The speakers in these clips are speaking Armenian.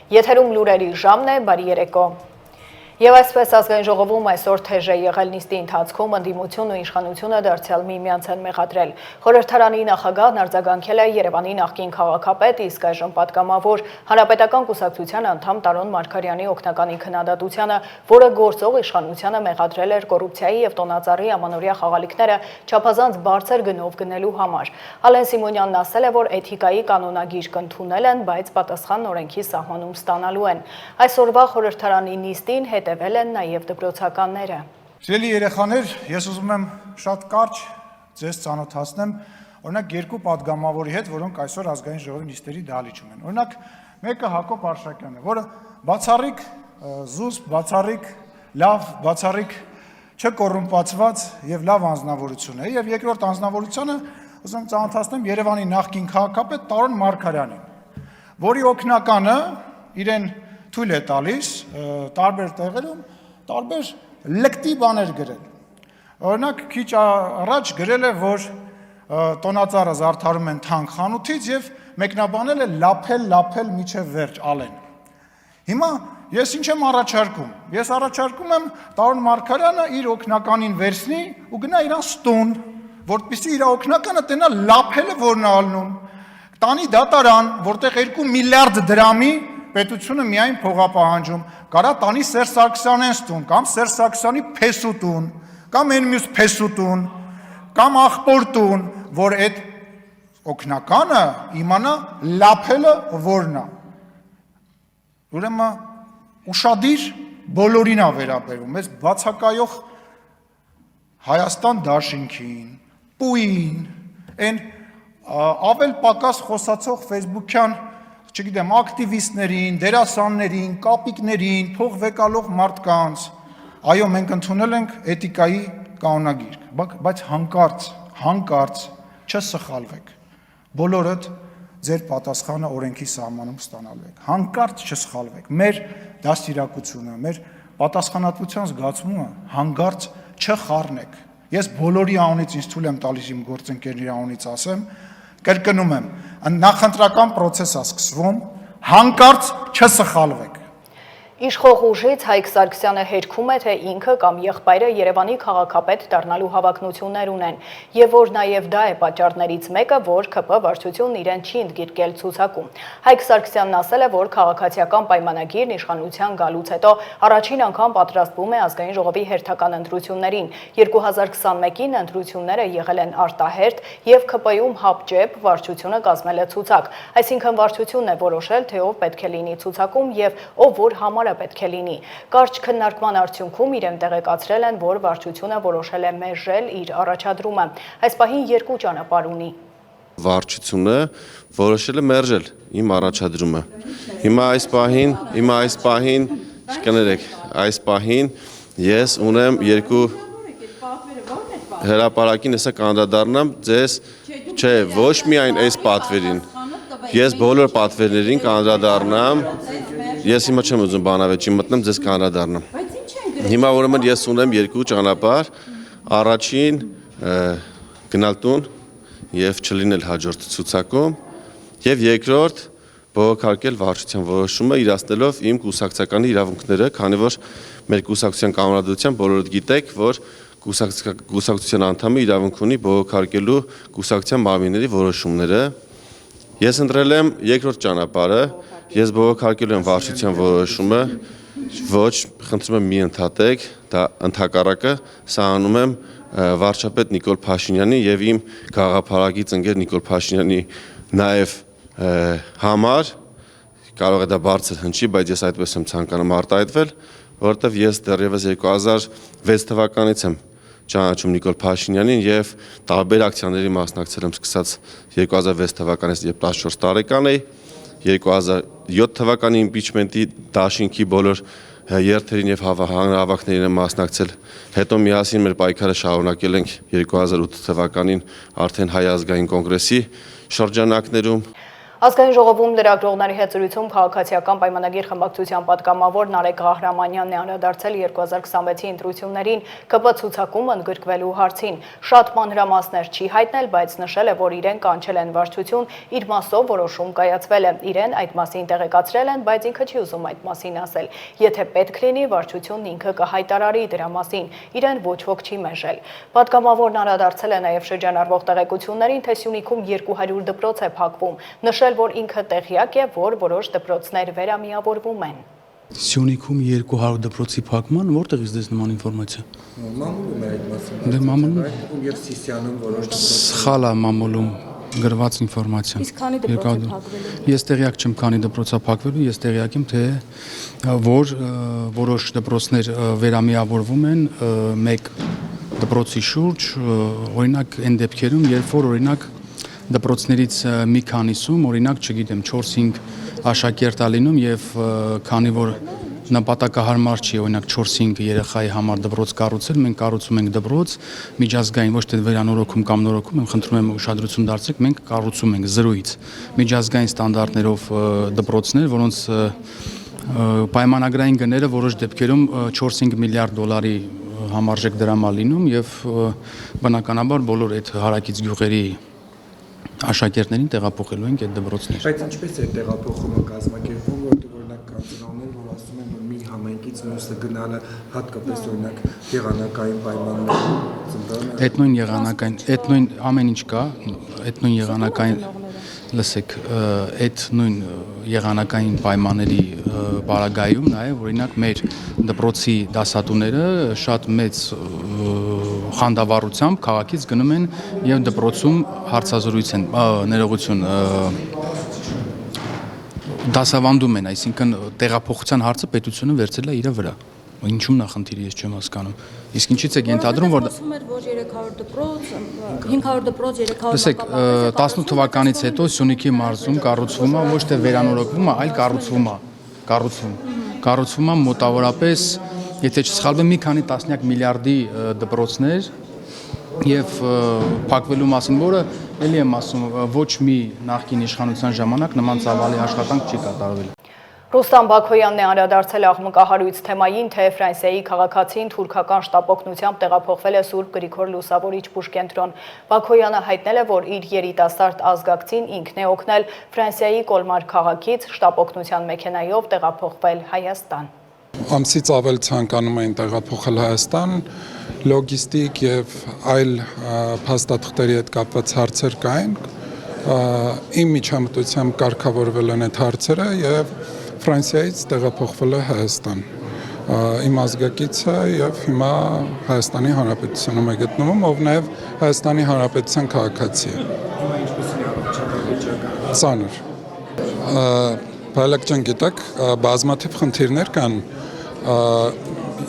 Եթերում լուրերի ժամն է, բարի երեկո։ Եվ այսպես ազգային ժողովում այսօր թեժ է եղել նիստի ընթացքում ընդդիմությունն ու իշխանությունը դարձյալ միմյանց են մեղադրել։ Խորհրդարանի նախագահն արձագանքել է Երևանի նախկին քաղաքապետ, իսկ այժմ պատգամավոր Հանրապետական կուսակցության անդամ Տարոն Մարգարյանի օգնականի քննադատությանը, որը գործող իշխանությանը մեղադրել էր կոռուպցիայի եւ տոնածառի ամանորյա խաղալիքները չափազանց բարձր գնով գնելու համար։ Ալեն Սիմոնյանն ասել է, որ էթիկայի կանոնագիր կընդունել են, բայց պատասխանն օրենքի սահմանում ստանալու են։ Այսօրվա խորհրդարանի նիստին հետևել են նաև դպրոցականները։ Սիրելի երեխաներ, ես ուզում եմ շատ կարճ ձեզ ծանոթացնեմ օրինակ երկու պատգամավորի հետ, որոնք այսօր ազգային ժողովի նիստերի դահլիճում են։ Օրինակ մեկը Հակոբ Արշակյանն է, որը բացառիկ զուսպ, բացառիկ լավ, բացառիկ չկոռումպացված եւ լավ անձնավորություն է, եւ երկրորդ անձնավորությունը ուզում եմ ծանոթացնեմ Երևանի նախկին քաղաքապետ Տարոն Մարգարյանին, որի օգնականը իրեն թույլ է տալիս տարբեր տեղերում տարբեր լկտի բաներ գրել։ Օրինակ քիչ առաջ գրել է, որ տոնածառը զարդարում են թանկ խանութից եւ մեկնաբանել է լափել միջև վերջ Ալեն։ Հիմա ես ինչ եմ առաջարկում։ Ես առաջարկում եմ Տարոն Մարգարյանը իր օգնականին վերցնի ու գնա իրան ստուն, որպեսզի իր օգնականը տենա լափելը որն է ալնում։ Տանի դատարան, որտեղ 2 միլիարդ դրամի պետությունը միայն փողապահանջում, կարա տանի Սերժ Սարգսյանեն ստուն, կամ Սերժ Սարգսյանի փեսուտուն, կամ այն մյուս փեսուտուն, կամ աղբորտուն, որ այդ օգնականը իմանա լափելը որն է։ Ուրեմն ուշադիր բոլորին է վերաբերում, այս բացակայող Հայաստան դաշինքին, պուին, այն ավել պակաս խոսացող Facebook-յան չգիտեմ, ակտիվիստներին, դերասաններին, կապիկներին, փող վեկալող մարդկանց, այո, մենք ընդունել ենք էթիկայի կանոնագիր, բայց հանկարծ չսխալվեք, բոլորդ ձեր պատասխանը օրենքի սահմանում ստանալու եք, հանկարծ չսխալվեք, մեր դաստիարակությունը, մեր պատասխանատվության զգացումը հանկարծ չխառնեք, ես բոլորի անունից ինձ թույլ եմ տալիս իմ գործընկերների անունից ասեմ, կրկնում եմ, նախընտրական պրոցես է սկսվում, հանկարծ չսխալվեք։ Իշխող ուժից Հայկ Սարգսյանը հերքում է, թե ինքը կամ եղբայրը Երևանի քաղաքապետ դառնալու հավակնություններ ունեն, եւ որ նաեւ դա է պատճառներից մեկը, որ ԿՊ վարչությունն իրեն չի ընդգրկել ցուցակում։ Հայկ Սարգսյանն ասել է, որ քաղաքացիական պայմանագիրն իշխանության գալուց հետո առաջին անգամ պատրաստվում է ազգային ժողովի հերթական ընտրություններին։ 2021-ին ընտրությունները եղել են արտահերթ եւ ԿՊ-ում հապճեպ վարչությունը կազմել է ցուցակ, այսինքն վարչությունն է որոշել, թե ով պետք է լինի ցուցակում եւ ով որ համար պետք է լինի։ Կարճ քննարկման արդյունքում իրեն տեղեկացրել են, որ վարչությունը որոշել է մերժել իր առաջադրումը։ Այս պահին երկու ճանապարհ ունի։ Վարչությունը որոշել է մերժել իմ առաջադրումը։ Հիմա այս պահին ես ունեմ երկու հրապարակին հեսա կանդադառնամ ձեզ, չէ, ոչ միայն այս պատվերին, ես բոլոր պատվերներին կանդադառնամ, ես հիմա չեմ ուզում բանավեճի մտնեմ, ձեզ կանդադառնամ։ Հիմա ուրեմն ես ունեմ երկու ճանապարհ, առաջին գնալ տուն եւ չլինել հաջորդ ցուցակում, եւ երկրորդ բողոքարկել վարչության որոշումը իրացնելով իմ կուսակցականի իրավունքները, քանի որ մեր կուսակցության կանոնադրության բոլորդ գիտեք, որ կուսակցության անդամը իրավունք ունի բողոքարկելու կուսակցության մարմինների որոշումները։ Ես ընտրել եմ երկրորդ ճանապարհը, ես բողոքարկելու եմ վարչության որոշումը, ոչ, խնդրում եմ մի ընդհատեք, դա ընդհակառակը սահանում եմ վարչապետ Նիկոլ Փաշինյանի եւ իմ գաղափարագից ընկեր Նիկոլ Փաշինյանի նաեւ համար, կարող է դա բարձր հնչի, բայց ես այդպես եմ ցանկանում արտահայտվել, որովհետեւ ես դեռևս 2006 թվականից եմ ճանաչում Նիկոլ Փաշինյանին եւ տարբեր ակցիաների մասնակցել եմ սկսած 2006 թվականից, երբ 14 տարեկան էի, 2007 թվականի իմպիչմենտի դաշինքի բոլոր երթերին եւ հանրահավաքներին եմ մասնակցել, հետո միասին մեր պայքարը շարունակել ենք 2008 թվականին արդեն Հայ ազգային կոնգրեսի շրջանակներում։ Ազգային ժողովում լրագրողների հետ զրույցում քաղաքացիական պայմանագիր խմբակցության պատգամավոր Նարեկ Ղահրամանյանն է անդրադարձել 2026-ի ընտրություններին ԿՊ ցուցակում ընդգրկվելու հարցին։ Շատ մանրամասներ չի հայտնել, բայց նշել է, որ իրեն կանչել են վարչություն, իր մասով որոշում կայացվել է։ Իրեն այդ մասին տեղեկացրել են, բայց ինքը չի ուզում այդ մասին ասել։ Եթե պետք լինի, վարչությունն ինքը կհայտարարի դրա մասին։ Իրեն ոչ ոք չի մերժել։ Պատգամավորն անդրադարձել է նաև շրջանառվող տեղեկություններին, թե Սյունիքում 200 դպրոց է փակվում։ Նշել, որ ինքը տեղյակ է, որ որոշ դպրոցներ վերամիավորվում են։ Սյունիքում 200 դպրոցի փակման որտեղից դες նման ինֆորմացիա։ Մամուլում է այդ մասին։ Դե մամուլում եւ Սիսիանում որոշ դպրոց։ սխալ է մամուլում գրված ինֆորմացիան։ Իսկ քանի դպրոց է փակվելու։ Ես տեղյակ չեմ քանի դպրոց է փակվելու, ես տեղյակ եմ թե որ որոշ դպրոցներ վերամիավորվում են մեկ դպրոցի շուրջ, օրինակ այն դեպքերում, երբ որ օրինակ դպրոցներից մի քանիսում, օրինակ, չգիտեմ, 4-5 աշակերտ է լինում եւ քանի որ նպատակահարմար չի, օրինակ 4-5 երեխայի համար դպրոց կառուցել, մենք կառուցում ենք դպրոց միջազգային, ոչ թե վերանորոգում կամ նորոգում, եմ խնդրում եմ ուշադրություն դարձրեք, մենք կառուցում ենք զրույց միջազգային ստանդարտներով դպրոցներ, որոնց պայմանագրային գները որոշ դեպքերում 4-5 միլիարդ դոլարի համարժեք դրամ է լինում եւ բնականաբար բոլոր այդ հարակից գյուղերի աշակերտներին տեղափոխելու ենք այդ դպրոցներ։ Բայց ինչպես է տեղափոխումը կազմակերպվում, որտեղ օրինակ կան ծնողներ, որ ասում են, որ մի համայնքից մյուսը գնալը հատկապես օրինակ եղանակային պայմաններում ծննդանը։ Այդ նույն եղանակային, այդ նույն ամեն ինչ կա, այդ նույն եղանակային լսեք, այդ նույն եղանակային պայմանների բարագայում նաև օրինակ մեր դպրոցի դասատուները շատ մեծ խանդավառությամբ քաղաքից գնում են եւ դպրոցում հարցազրույց են, ներողություն, դասավանդում են, այսինքն տեղափոխության հարցը պետությունը վերցրել է իր վրա։ Ինչու՞մն է խնդիրը, ես չեմ հասկանում։ Իսկ ինչից է ենթադրում, որ ասում էր, որ 300 դպրոց, 500 դպրոց, 300 լսեք, 18 թվականից հետո Սյունիքի մարզում կառուցվում է ոչ թե վերանորոգվում է, այլ կառուցվում է մոտավորապես, եթե չսխալվեմ, մի քանի տասնյակ միլիարդի դպրոցներ եւ փակվելու մասին, որը ելի եմ ասում, ոչ մի նախկին իշխանության ժամանակ նման ծավալի աշխատանք չի կատարվել։ Ռուստամ Բաքոյանն է անդրադարձել աղմկահարույց թեմային, թե Ֆրանսիայի քաղաքացին թուրքական շտապօգնությամբ տեղափոխվել է Սուրբ Գրիգոր Լուսավորիչ բուժկենտրոն։ Բաքոյանը հայտնել է, որ իր երիտասարդ ազգակցին ինքն է օգնել Ֆրանսիայի Կոլմար քաղաքից շտապօգնության մեքենայով տեղափոխվել Հայաստան։ Ամսից ավել ցանկանում էին տեղափոխել Հայաստան, լոգիստիկ եւ այլ փաստաթղթերի հետ կապված հարցեր կային։ Իմ միջամտությամբ կարգավորվել են այդ հարցերը եւ Ֆրանսիայից տեղափոխվել է Հայաստան։ Իմ ազգակիցը եւ հիմա Հայաստանի Հանրապետությունում է գտնվում, ով նաեւ Հայաստանի Հանրապետության քաղաքացի է։ Հիմա ինչպես է վիճակը։ Ծանր։ Բայց ջան գիտեք, բազմաթիվ խնդիրներ կան։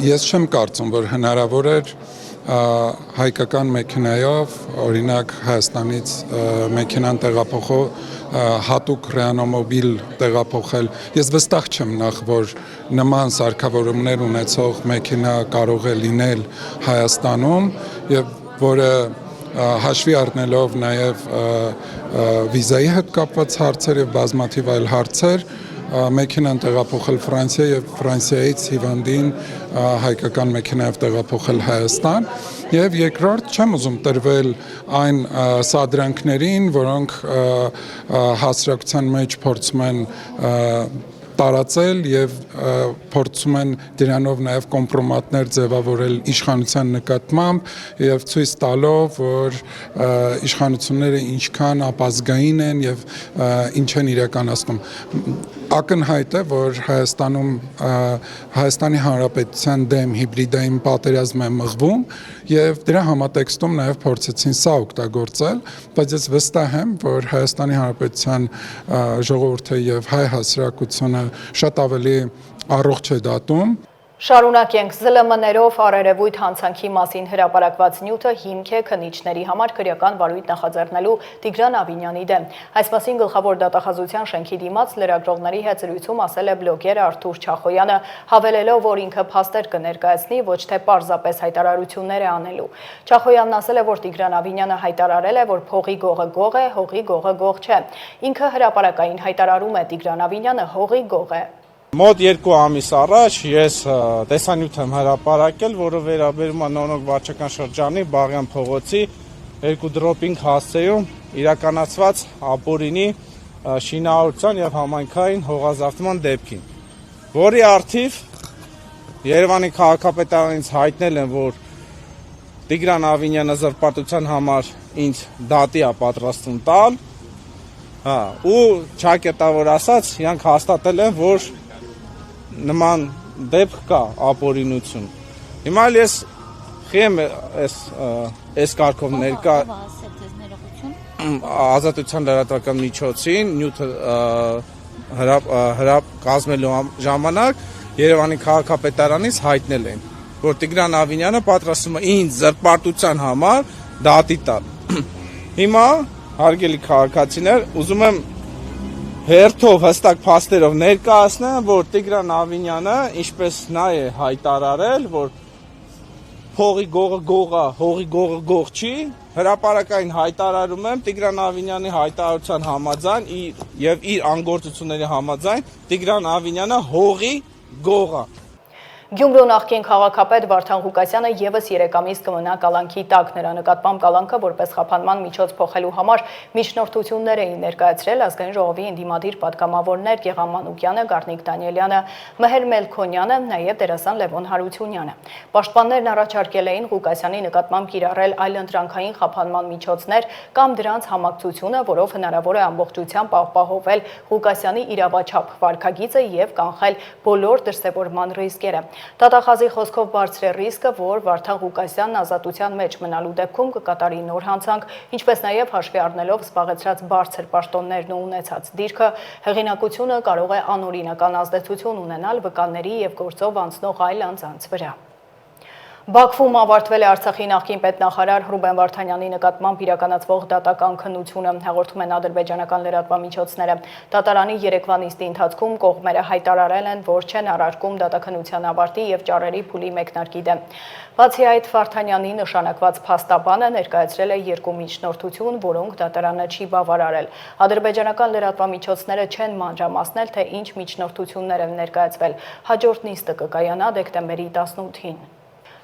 Ես չեմ կարծում, որ հնարավոր էր հայկական մեքենայով, օրինակ Հայաստանից մեքենան տեղափոխող հատուկ ռեանոմոբիլ տեղափոխել։ Ես վստահ չեմ նախ, որ նման սարքավորումներ ունեցող մեքենա կարող է լինել Հայաստանում եւ որը հաշվի առնելով նաեւ վիզայի հետ կապված հարցեր եւ բազմաթիվ այլ հարցեր մեքենան տեղափոխել Ֆրանսիա եւ Ֆրանսիայից հիվանդին հայկական մեքենայով տեղափոխել Հայաստան եւ երկրորդ չեմ ուզում տրվել այն սադրանքներին, որոնք հասարակության մեջ փորձում են տարածել եւ փորձում են դրանով նաեւ կոմպրոմատներ ձևավորել իշխանության նկատմամբ եւ ցույց տալով, որ իշխանությունները ինչքան ապազգային են եւ ինչ են իրականացնում։ Ակնհայտ է, որ Հայաստանում Հայաստանի Հանրապետության դեմ հիբրիդային պատերազմ է մղվում եւ դրա համատեքստում նաեւ փորձեցին սա օգտագործել, բայց ես վստահ եմ, որ Հայաստանի Հանրապետության ժողովուրդը եւ հայ հասարակությունը շատ ավելի առողջ է դատում Շարունակենք ԶԼՄ-ներով առերևույթ հանցանքի մասին հրապարակված նյութը հիմք է քննիչների համար քրեական վարույթ նախաձեռնելու Տիգրան Ավինյանի դեմ։ Այս մասին գլխավոր դատախազության շենքի դիմաց լրագրողների հետ զրույցում ասել է բլոգեր Արթուր Չախոյանը, հավելելով, որ ինքը փաստեր կներկայացնի, ոչ թե պարզապես հայտարարություններ է անելու։ Չախոյանն ասել է, որ Տիգրան Ավինյանը հայտարարել է, որ փողի գողը գող է, հողի գողը գող չէ։ Ինքը հրապարակային հայտարարում է Տիգրան Ավինյանը հողի գող է։ Մոտ 2 ամիս առաջ ես տեսանյութ եմ հրապարակել, որը վերաբերում է Նորոնք վարչական շրջանի Բաղյան փողոցի 2 դրոպինգ հասցեում իրականացված ապօրինի շինարարության եւ համայնքային հողազավթման դեպքին, որի առթիվ Երևանի քաղաքապետարանից հայտնել են, որ Տիգրան Ավինյանը զրպարտության համար ինձ դատի է պատրաստում տալ, ու ճակերտավոր ասած, իրանք հաստատել են, որ նման դեպք կա ապօրինություն։ Հիմա ես խեմ այս կարգով ներկա ազատության լրատվական միջոցին նյութը կազմելու ժամանակ Երևանի քաղաքապետարանից հայտնել են, որ Տիգրան Ավինյանը պատրաստում է ինձ զրպարտության համար դատի տալ։ Հիմա հարգելի քաղաքացիներ, ուզում եմ հերթով հստակ փաստերով ներկայացնեմ, որ Տիգրան Ավինյանը, ինչպես նա է հայտարարել, որ փողի գողը գող է, հողի գողը գող չի, հրապարակային հայտարարում եմ Տիգրան Ավինյանի հայտարարության համաձայն եւ իր անգործությունների համաձայն Տիգրան Ավինյանը հողի գող է։ Գյումրու նախկին քաղաքապետ Վարդան Ղուկասյանը եւս 3 ամիս կմնա կալանքի տակ։ Նրա նկատմամբ կալանքը որպես խափանման միջոց փոխելու համար միջնորդություններ էին ներկայացրել ազգային ժողովի ընդդիմադիր պատգամավորներ Գեղամ Մանուկյանը, Գառնիկ Դանիելյանը, Մհեր Մելքոնյանը, նաեւ դերասան Լևոն Հարությունյանը։ Պաշտպաններն առաջարկել էին Ղուկասյանի նկատմամբ կիրառել այլընտրանքային խափանման միջոցներ կամ դրանց համակցությունը, որով հնարավոր է ամբողջությամբ ապահովել Ղուկասյանի իրավաչափ վարքագիծը եւ կանխել բոլոր դրսեւորման ռիսկերը։ Դատախազի խոսքով բարձր է ռիսկը, որ Վարդան Ղուկասյանն ազատության մեջ մնալու դեպքում կկատարի նոր հանցանք, ինչպես նաև հաշվի առնելով զբաղեցրած բարձր պաշտոններն ու ունեցած դիրքը, հեղինակությունը կարող է անօրինական ազդեցություն ունենալ վկանների եւ գործով անցնող այլ անձանց վրա։ Բաքվում ավարտվել է Արցախի նախկին պետնախարար Ռուբեն Վարդանյանի նկատմամբ իրականացվող դատական քննությունը, հաղորդում են ադրբեջանական լրատվամիջոցները։ Դատարանի երեկվա նիստի ընթացքում կողմերը հայտարարել են, որ չեն առարկում դատաքննության ավարտի եւ ճառերի փուլի մեկնարկի դեմ։ Բացի այդ, Վարդանյանի նշանակված փաստաբանը ներկայացրել է 2 միջնորդություն, որոնք դատարանը չի բավարարել։ Ադրբեջանական լրատվամիջոցները չեն մանրամասնել, թե ինչ միջնորդություններ են ներկայացվել։ Հաջորդ նիստը կկայանա դեկտեմբերի 18-ին։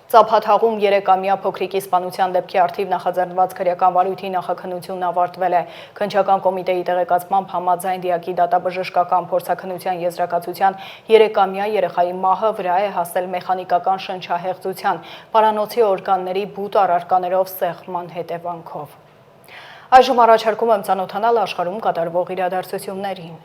Ծափաթաղում 3-ամյա փոքրիկի սպանության դեպքի առթիվ նախաձեռնված քրեական վարույթի նախաքննությունն ավարտվել է։ Քննչական կոմիտեի տեղեկացմամբ համաձայն դիակի դատաբժշկական փորձաքննության եզրակացության 3-ամյա երեխայի մահը վրա է հասել մեխանիկական շնչահեղձության, պարանոցի օրգանների բութ առարկաներով սեղմման հետևանքով։ Այժմ առաջարկում եմ ծանոթանալ աշխարհում կատարվող իրադարձություններին։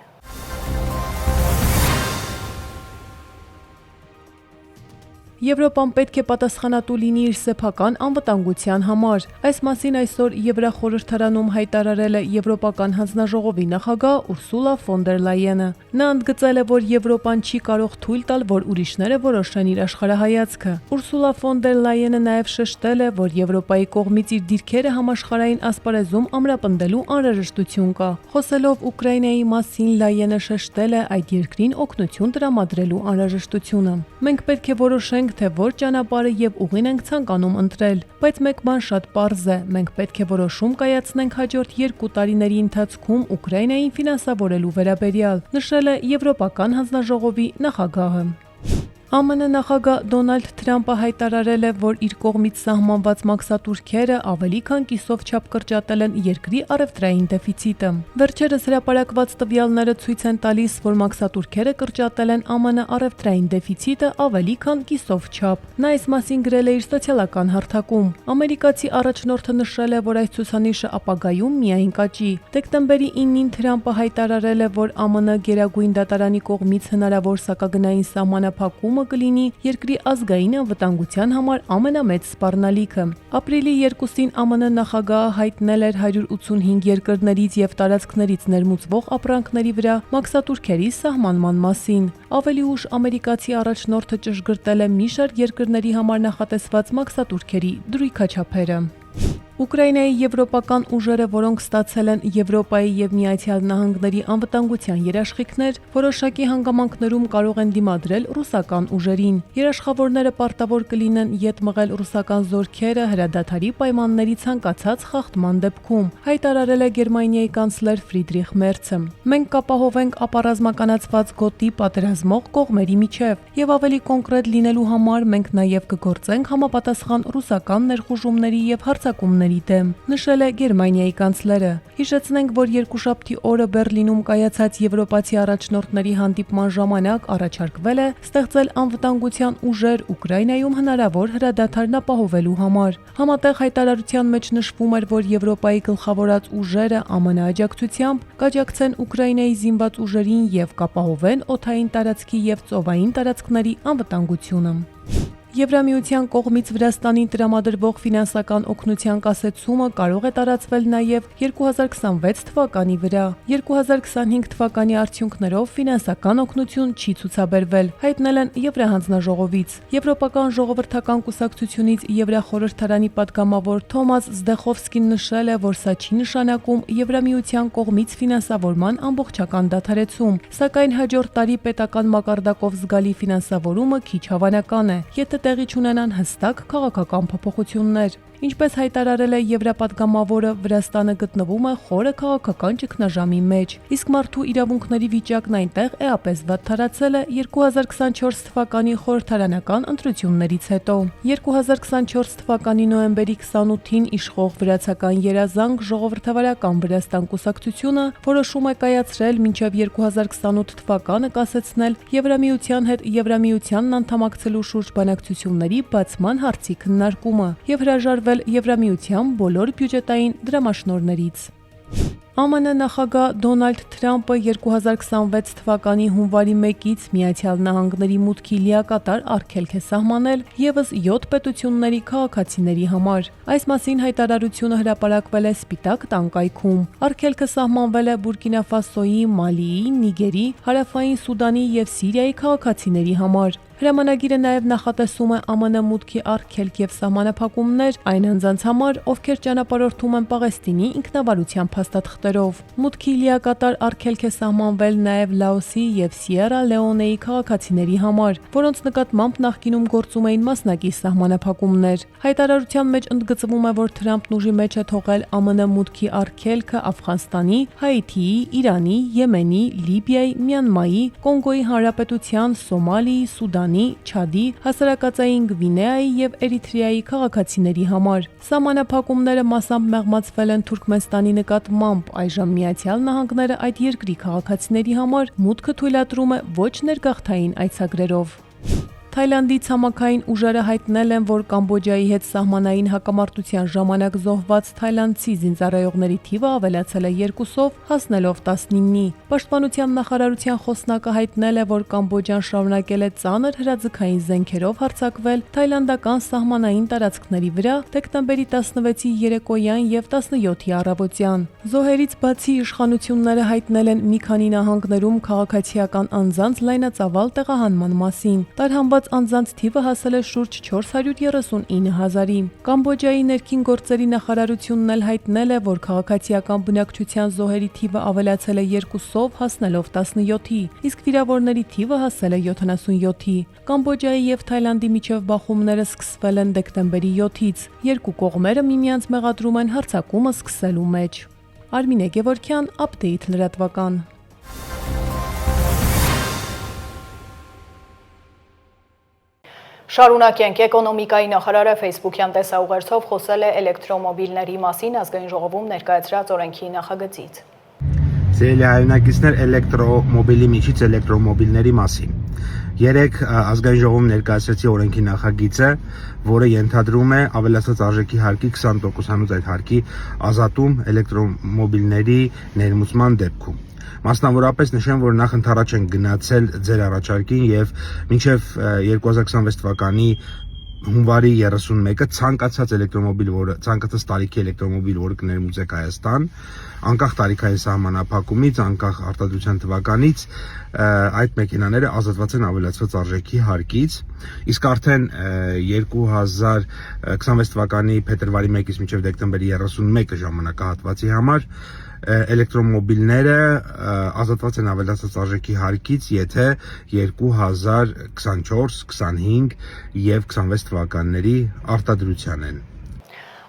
Եվրոպան պետք է պատասխանատու լինի իր սեփական անվտանգության համար։ Այս մասին այսօր Եվրախորհրդարանում հայտարարել է Եվրոպական հանձնաժողովի նախագահ Ուրսուլա ֆոն դեր Լայենը։ Նա ընդգծել է, որ Եվրոպան չի կարող թույլ տալ, որ ուրիշները որոշեն իր աշխարհայացքը։ Ուրսուլա ֆոն դեր Լայենը նաև շեշտել է, որ Եվրոպայի կողմից իր դիրքերը համաշխարհային ասպարեզում ամրապնդելու անհրաժեշտություն կա։ Խոսելով Ուկրաինայի մասին, Լայենը շեշտել է այդ երկրին օգնություն տրամադրելու անհրաժեշտությունը։ Մենք պետք է որոշենք, թե որ ճանապարհը եւ ուղին ենք ցանկանում ընտրել, բայց մեկ բան շատ պարզ է, մենք պետք է որոշում կայացնենք հաջորդ 2 տարիների ընթացքում Ուկրաինային ֆինանսավորելու վերաբերյալ, նշել է Եվրոպական հանձնաժողովի նախագահը։ ԱՄՆ նախագահ Դոնալդ Թրամփը հայտարարել է, որ իր կողմից սահմանված մաքսատուրքերը ավելի քան կիսով չափ կրճատել են երկրի առևտրային դեֆիցիտը։ Վերջերս հրապարակված տվյալները ցույց են տալիս, որ մաքսատուրքերը կրճատել են ԱՄՆ առևտրային դեֆիցիտը ավելի քան կիսով չափ։ Նա այս մասին գրել է իր սոցիալական հարթակում։ Ամերիկացի առաջնորդը նշել է, որ այս ցուցանիշը ապագայում միայն կաճի։ Դեկտեմբերի 9-ին Թրամփը հայտարարել է, որ ԱՄՆ Գերագույն դատարանի կողմից հնարավոր սակագնային սահմանափակումը սպառումը կլինի երկրի ազգային անվտանգության համար ամենամեծ սպառնալիքը։ Ապրիլի 2-ին ԱՄՆ նախագահը հայտնել էր 185 երկրներից եւ տարածքներից ներմուծվող ապրանքների վրա մաքսատուրքերի սահմանման մասին։ Ավելի ուշ ամերիկացի առաջնորդը ճշգրտել է մի շարք երկրների համար նախատեսված մաքսատուրքերի դրույքաչափերը։ Ուկրաինայի եվրոպական ուժերը, որոնք ստացել են Եվրոպայի եւ Միացյալ Նահանգների անվտանգության երաշխիքներ, որոշակի հանգամանքներում կարող են դիմադրել ռուսական ուժերին։ Երաշխավորները պարտավոր կլինեն ետ մղել ռուսական զորքերը հրադադարի պայմանների ցանկացած խախտման դեպքում, հայտարարել է Գերմանիայի կանցլեր Ֆրիդրիխ Մերցը։ Մենք կապահովենք ապառազմականացված գոտի պատերազմող կողմերի միջև եւ ավելի կոնկրետ լինելու համար մենք նաեւ կգործենք համապատասխան ռուսական ներխուժումների եւ հարձակումների դեմ, նշել է Գերմանիայի կանցլերը։ Հիշեցնենք, որ երկուշաբթի օրը Բեռլինում կայացած եվրոպացի առաջնորդների հանդիպման ժամանակ առաջարկվել է ստեղծել անվտանգության ուժեր Ուկրաինայում հնարավոր հրադադարն ապահովելու համար։ Համատեղ հայտարարության մեջ նշվում էր, որ Եվրոպայի գլխավորած ուժերը ԱՄՆ աջակցությամբ կաջակցեն Ուկրաինայի զինված ուժերին եւ կապահովեն օդային տարածքի եւ ծովային տարածքների անվտանգությունը։ Եվրամիության կողմից Վրաստանին տրամադրվող ֆինանսական օգնության կասեցումը կարող է տարածվել նաև 2026 թվականի վրա։ 2025 թվականի արդյունքներով ֆինանսական օգնություն չի ցուցաբերվել, հայտնել են Եվրահանձնաժողովից։ Եվրոպական ժողովրդական կուսակցությունից Եվրախորհրդարանի պատգամավոր Թոմաս Զդեխովսկին նշել է, որ սա չի նշանակում Եվրամիության կողմից ֆինանսավորման ամբողջական դադարեցում, սակայն հաջորդ տարի պետական մակարդակով զգալի ֆինանսավորումը քիչ հավանական է, եթե տեղի չունենան հստակ քաղաքական փոփոխություններ։ Ինչպես հայտարարել է Եվրապատգամավորը, Վրաստանը գտնվում է խորը քաղաքական ճգնաժամի մեջ, իսկ մարդու իրավունքների վիճակն այնտեղ էապես վատթարացել է 2024 թվականի խորհրդարանական ընտրություններից հետո։ 2024 թվականի նոյեմբերի 28-ին իշխող վրացական երազանք ժողովրդավարական Վրաստան կուսակցությունը որոշում է կայացրել մինչև 2028 թվականը կասեցնել Եվրամիության հետ Եվրամիությանն անդամակցելու շուրջ բանակցությունների բացման հարցի քննարկումը եւ հրաժարվել Եվրամիության բոլոր բյուջետային դրամաշնորհներից։ ԱՄՆ նախագահ Դոնալդ Թրամփը 2026 թվականի հունվարի 1-ից Միացյալ Նահանգների մուտքի լիակատար արգելք է սահմանել եւս 7 պետությունների քաղաքացիների համար։ Այս մասին հայտարարությունը հրապարակվել է Սպիտակ տան կայքում։ Արգելքը սահմանվել է Բուրկինա Ֆասոյի, Մալիի, Նիգերի, Հարավային Սուդանի եւ Սիրիայի քաղաքացիների համար։ Հրամանագիրը նաև նախատեսում է ԱՄՆ մուտքի արգելք եւ սահմանափակումներ այն անձանց համար, ովքեր ճանապարհորդում են Պաղեստինի ինքնավարության փաստաթղթերով։ Մուտքի լիակատար արգելք է սահմանվել նաև Լաոսի եւ Սիերա Լեոնեի քաղաքացիների համար, որոնց նկատմամբ նախկինում գործում էին մասնակի սահմանափակումներ։ Հայտարարության մեջ ընդգծվում է, որ Թրամփն ուժի մեջ է թողել ԱՄՆ մուտքի արգելքը Աֆղանստանի, Հայիթիի, Իրանի, Եմենի, Լիբիայի, Մյանմայի, Կոնգոյի Հանրապետության, Սոմալիի, Սուդանի, Չադի, Հասարակածային Գվինեայի եւ Էրիթրեայի քաղաքացիների համար։ Սահմանափակումները մասամբ մեղմացվել են Թուրքմենստանի նկատմամբ, այժմ Միացյալ Նահանգները այդ երկրի քաղաքացիների համար մուտքը թույլատրում է ոչ ներգաղթային այցագրերով։ Թայլանդի ցամաքային ուժերը հայտնել են, որ Կամբոջայի հետ սահմանային հակամարտության ժամանակ զոհված թայլանդցի զինծառայողների թիվը ավելացել է 2-ով, հասնելով 19-ի։ Պաշտպանության նախարարության խոսնակը հայտնել է, որ Կամբոջան շարունակել է ծանր հրաձգային զենքերով հարձակվել թայլանդական սահմանային տարածքների վրա դեկտեմբերի 16-ի երեկոյան եւ 17-ի առավոտյան։ Զոհերից բացի իշխանությունները հայտնել են մի քանի նահանգներում քաղաքացիական անձանց լայնածավալ տեղահանման մասին։ Տարհանված անձանց թիվը հասել է շուրջ 439,000-ի։ Կամբոջայի ներքին գործերի նախարարությունն էլ հայտնել է, որ քաղաքացիական բնակչության զոհերի թիվը ավելացել է 2-ով, հասնելով 17-ի, իսկ վիրավորների թիվը հասել է 77-ի։ Կամբոջայի եւ Թայլանդի միջև բախումները սկսվել են դեկտեմբերի 7-ից։ Երկու կողմերը միմյանց մեղադրում են հարձակումը սկսելու մեջ։ Արմինե Գևորգյան, Update լրատվական։ Շարունակենք, էկոնոմիկայի նախարարը Facebook-յան տեսաուղերձով խոսել է էլեկտրոմոբիլների մասին ազգային ժողովում ներկայացրած օրենքի նախագծից։ Սիրելի հայրենակիցներ, էլեկտրոմոբիլի միջից էլեկտրոմոբիլների մասին։ Երեք ազգային ժողովում ներկայացրեցի օրենքի նախագիծը, որը ենթադրում է ավելացած արժեքի հարկի 20%-անոց այդ հարկի ազատում էլեկտրոմոբիլների ներմուծման դեպքում։ Մասնավորապես նշեմ, որ նախ ընդառաջ են գնացել ձեր առաջարկին եւ մինչեւ 2026 թվականի հունվարի 31-ը ցանկացած էլեկտրոմոբիլ, որը ցանկացած տարիքի էլեկտրոմոբիլ, որը կներմուծեք Հայաստան, անկախ տարիքային սահմանափակումից, անկախ արտադրության թվականից, այդ մեքենաները ազատված են ավելացված արժեքի հարկից, իսկ արդեն 2026 թվականի փետրվարի 1-ից մինչև դեկտեմբերի 31-ը ժամանակահատվածի համար էլեկտրոմոբիլները ազատված են ավելացած արժեքի հարկից, եթե 2024, 25 եւ 26 թվականների արտադրության են։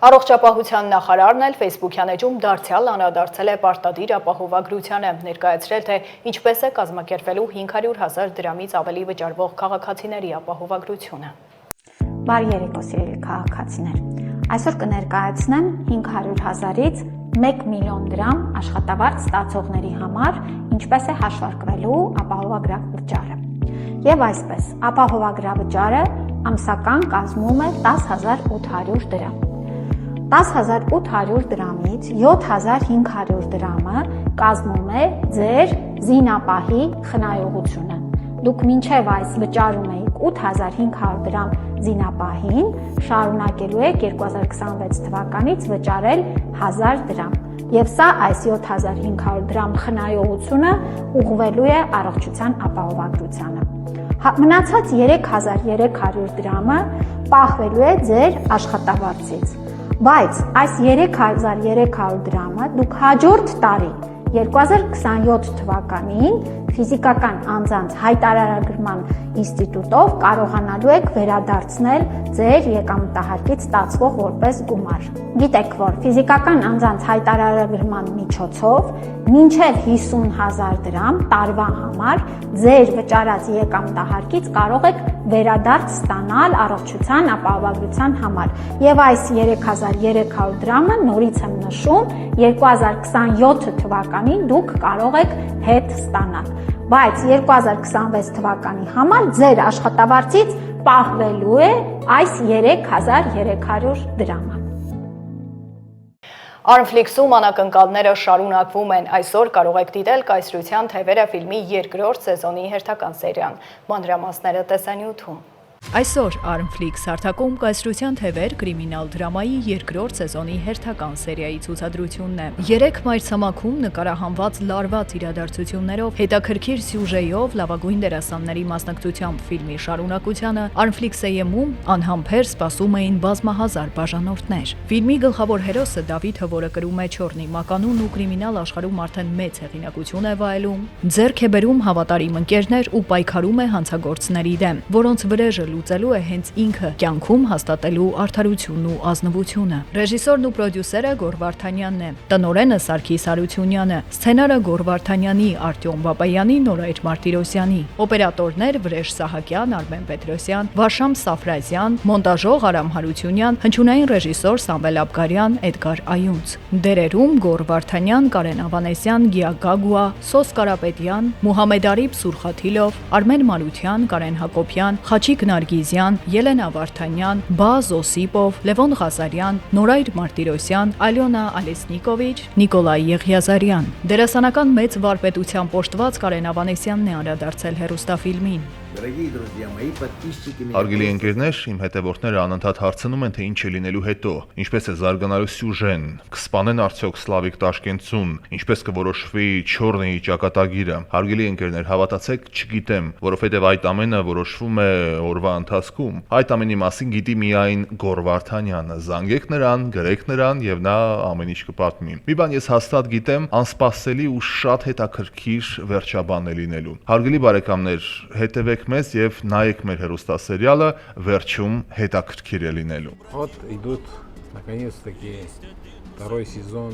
Առողջապահության նախարարն էլ Facebook-յան էջում դարձյալ անդրադարձել է պարտադիր ապահովագրությանը, ներկայացրել, թե ինչպես է կազմակերպվելու 500,000 դրամից ավելի վճարվող քաղաքացիների ապահովագրությունը։ Բարի երեկո, սիրելի քաղաքացիներ։ Այսօր կներկայացնեմ 500,000-ից 1 միլիոն դրամ աշխատավարձ ստացողների համար ինչպես է հաշվարկվելու ապահովագրավճարը։ Եվ այսպես, ապահովագրավճարը ամսական կազմում է 10,800 դրամ։ 10,800 դրամից 7,500 դրամը կազմում է ձեր զինապահի խնայողությունը։ Դուք մինչև այս վճարում եք 8,500 դրամ զինապահին, շարունակելու եք 2026 թվականից վճարել 1,000 դրամ։ Եվ սա այս 7,500 դրամ խնայողությունը ուղղվելու է առողջության ապահովագրությանը։ Մնացած 3,300 դրամը պահվելու է ձեր աշխատավարձից։ Բայց այս 3,300 դրամը դուք հաջորդ տարի 2027 թվականին ֆիզիկական անձանց հայտարարագրման ինստիտուտով կարողանալու եք վերադարձնել ձեր եկամտահարկից ստացվող որպես գումար։ Գիտեք, որ ֆիզիկական անձանց հայտարարագրման միջոցով մինչև 50,000 դրամ տարվա համար ձեր վճարած եկամտահարկից կարող եք վերադարձ ստանալ առողջության ապահովագրության համար։ Եվ այս 3,300 դրամը նորից եմ նշում 2027 թվականին դուք կարող եք հետ ստանալ։ Բայց 2026 թվականի համար ձեր աշխատավարձից պահվելու է այս 3,300 դրամը։ Armflix-ում անակնկալները շարունակվում են։ Այսօր կարող եք դիտել «Կայսրության թևերը» ֆիլմի երկրորդ սեզոնի հերթական սերիան։ Մանրամասները տեսանյութում։ Այսօր Armflix հարթակում «Կայսրության թևեր» կրիմինալ դրամայի երկրորդ սեզոնի հերթական սերիայի ցուցադրությունն է։ 3 մայրցամաքում նկարահանված լարված իրադարձություններով, հետաքրքիր սյուժեով, լավագույն դերասանների մասնակցությամբ ֆիլմի շարունակությանը Armflix-ում անհամբեր սպասում էին բազմահազար բաժանորդներ։ Ֆիլմի գլխավոր հերոսը Դավիթը, որը կրում է չորնի մականուն ու կրիմինալ աշխարհում արդեն մեծ հեղինակություն է վայելում, ձեռք է բերում հավատարիմ ընկերներ ու պայքարում է հանցագործների դեմ, որոնց վրեժը լուծելու է հենց ինքը, կյանքում հաստատելու արդարությունն ու ազնվությունը։ Ռեժիսորն ու պրոդյուսերը Գոր Վարդանյանն է, տնօրենը Սարգիս Հարությունյանը, սցենարը Գոր Վարդանյանի, Արտյոմ Բաբայանի, Նորայր Մարտիրոսյանի, օպերատորներ Վրեժ Սահակյան, Արմեն Պետրոսյան, Վարշամ Սաֆրազյան, մոնտաժող Արամ Հարությունյան, հնչյունային ռեժիսոր Սամվել Աբգարյան, Էդգար Այունց։ Դերերում Գոր Վարդանյան, Կարեն Ավանեսյան, Գիա Գագուա, Սոս Կարապետյան, Մուհամեդ Արիբ Սուրխաթիլով, Արմեն Մանուկյան, Կարեն Հակոբյան, Խաչիկ Նարգիզյան, Ելենա Վարդանյան, Բազ Օսիպով, Լևոն Ղազարյան, Նորայր Մարտիրոսյան, Ալյոնա Ալեսնիկովիչ, Նիկոլայ Եղիազարյան։ Դերասանական մեծ վարպետությամբ պոշտված Կարեն Ավանեսյանն է անդրադարձել հեռուստաֆիլմին։ Հարգելի ընկերներ, իմ հետևորդները անընդհատ հարցնում են, թե ինչ է լինելու հետո, ինչպես է զարգանալու սյուժեն, կսպանեն արդյոք Սլավիկ Տաշկենցուն, ինչպես կորոշվի Չորնիի ճակատագիրը։ Հարգելի ընկերներ, հավատացեք, չգիտեմ, որովհետև այդ ամենը որոշվում է օրվա ընթացքում։ Այդ ամենի մասին գիտի միայն Գոր Վարդանյանը։ Զանգեք նրան, գրեք նրան եւ նա ամեն ինչ կպատմի։ Մի բան ես հաստատ գիտեմ, անսպասելի ու շատ հետաքրքիր վերջաբան է լինելու։ Հարգելի բարեկամներ, հետևեք մեզ եւ նայեք մեր հեռուստասերիալը, վերջում հետաքրքիր է լինելու։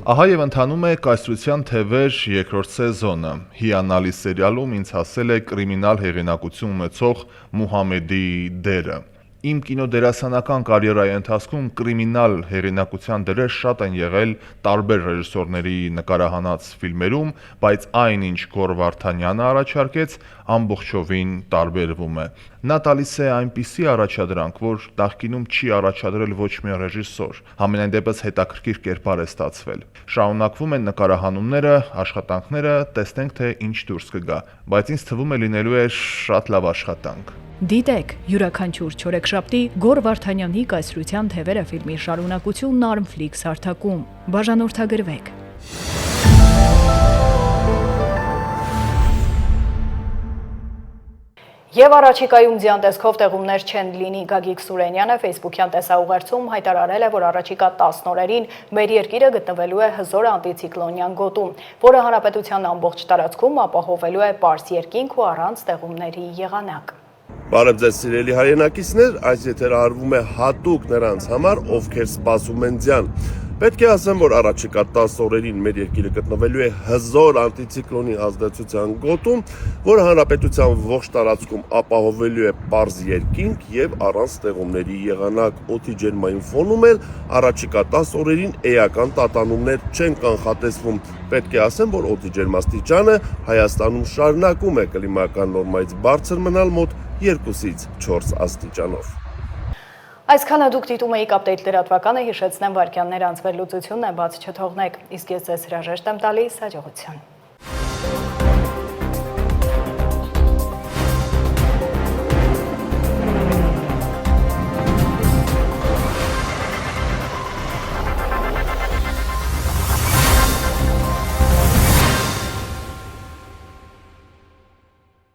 Ահա եւ ընթանում է «Կայսրության թևեր» երկրորդ սեզոնը։ Հիանալի սերիալում ինձ հասել է կրիմինալ հեղինակություն ունեցող Մուհամեդի դերը։ Իմ կինոդերասանական կարիերայի ընթացքում կրիմինալ հեղինակության դերեր շատ են եղել տարբեր ռեժիսորների նկարահանած ֆիլմերում, բայց այն, ինչ Գոռ Վարդանյանը առաջարկեց, ամբողջովին տարբերվում է։ Նա տալիս է այնպիսի առաջադրանք, որ նախկինում չի առաջադրել ոչ մի ռեժիսոր։ Համենայն դեպս հետաքրքիր կերպար է ստացվել։ Շարունակվում են նկարահանումները, աշխատանքները, տեսնենք թե ինչ դուրս կգա, բայց ինձ թվում է լինելու է շատ լավ աշխատանք։ Դիտեք յուրաքանչյուր չորեքշաբթի Գոռ Վարդանյանի կայսրության թևերը ֆիլմի շարունակությունն Armflix հարթակում։ Բաժանորդագրվեք։ Եվ առաջիկայում ձյան տեսքով տեղումներ չեն լինի։ Գագիկ Սուրենյանը Facebook-յան տեսաուղերձում հայտարարել է, որ առաջիկա 10 օրերին մեր երկիրը գտնվելու է հզոր անտիցիկլոնյան գոտում, որը հանրապետության ամբողջ տարածքում ապահովելու է պարզ երկինք ու առանց տեղումների եղանակ։ Բարև ձեզ սիրելի հայրենակիցներ, այս եթերը արվում է հատուկ նրանց համար, ովքեր սպասում են ձյան։ Պետք է ասեմ, որ առաջիկա 10 օրերին մեր երկիրը գտնվելու է հզոր անտիցիկլոնի ազդեցության գոտում, որը հանրապետության ողջ տարածքում ապահովելու է պարզ երկինք եւ առանց տեղումների եղանակ։ Օդի ջերմային ֆոնում էլ առաջիկա 10 օրերին էական տատանումներ չեն կանխատեսվում։ Պետք է ասեմ, որ օդի ջերմաստիճանը Հայաստանում շարունակում է կլիմական նորմայից բարձր մնալ մոտ 2-ից 4 աստիճանով։ Այսքանը դուք դիտում էիք Update լրատվականը, հիշեցնեմ վայրկյաններ անցվեր լուծությունն է, բաց չթողնեք, իսկ ես ձեզ հրաժեշտ եմ տալիս, հաջողություն։